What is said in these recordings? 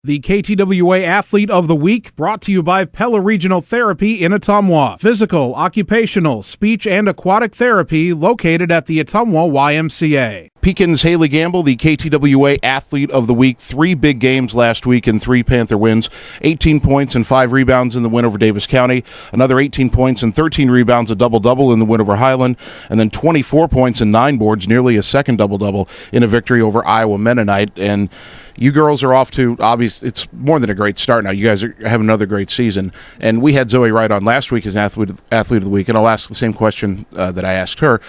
The KTWA Athlete of the Week brought to you by Pella Regional Therapy in Ottumwa. Physical, occupational, speech, and aquatic therapy located at the Ottumwa YMCA. Pekin's Haley Gambell, the KTWA Athlete of the Week. 3 big games last week and 3 Panther wins. 18 points and 5 rebounds in the win over Davis County. Another 18 points and 13 rebounds, a double-double in the win over Highland. And then 24 points and 9 boards, nearly a second double-double in a victory over Iowa Mennonite. And you girls are off to, obviously, it's more than a great start now. You guys are having another great season. And we had Zoe Wright on last week as Athlete of the Week, and I'll ask the same question that I asked her.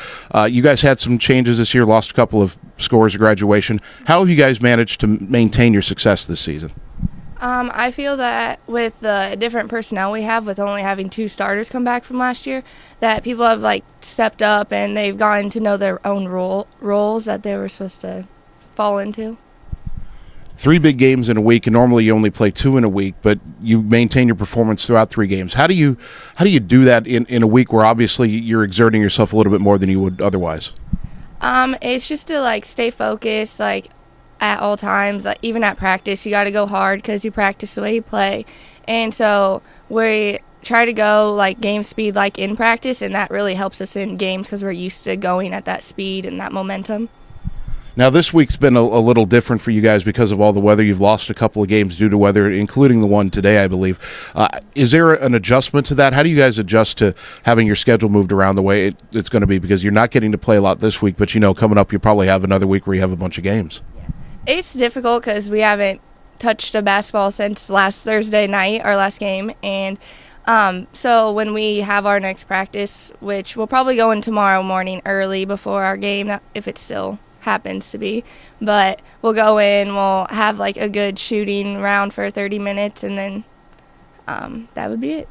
You guys had some changes this year, lost a couple of scores of graduation. How have you guys managed to maintain your success this season? I feel that with the different personnel we have, with only having 2 starters come back from last year, that people have stepped up and they've gotten to know their own roles that they were supposed to fall into. 3 big games in a week, and normally you only play 2 in a week, but you maintain your performance throughout 3 games. How do you do that in a week where obviously you're exerting yourself a little bit more than you would otherwise? It's just to stay focused at all times. Even at practice, you got to go hard because you practice the way you play, and so we try to go game speed in practice, and that really helps us in games because we're used to going at that speed and that momentum. Now, this week's been a little different for you guys because of all the weather. You've lost a couple of games due to weather, including the one today, I believe. Is there an adjustment to that? How do you guys adjust to having your schedule moved around the way it's going to be? Because you're not getting to play a lot this week, but coming up you probably have another week where you have a bunch of games. Yeah. It's difficult because we haven't touched a basketball since last Thursday night, our last game, and so when we have our next practice, which we'll probably go in tomorrow morning early before our game, if it's still happens to be, but we'll go in, we'll have a good shooting round for 30 minutes, and then that would be it.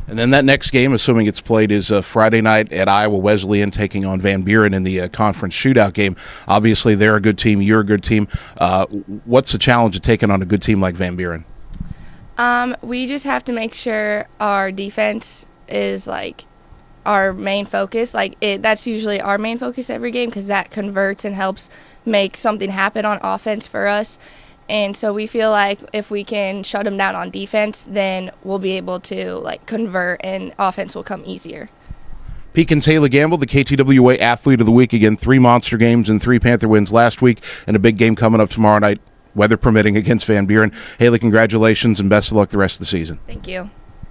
And then that next game, assuming it's played, is Friday night at Iowa Wesleyan taking on Van Buren in the conference shootout game. Obviously they're a good team, you're a good team. What's the challenge of taking on a good team like Van Buren? We just have to make sure our defense is our main focus. That's usually our main focus every game because that converts and helps make something happen on offense for us. And so we feel if we can shut them down on defense, then we'll be able to convert and offense will come easier. Pekin's Haley Gambell, the KTWA Athlete of the Week. Again, 3 monster games and 3 Panther wins last week, and a big game coming up tomorrow night, weather permitting, against Van Buren. Haley, congratulations and best of luck the rest of the season. Thank you.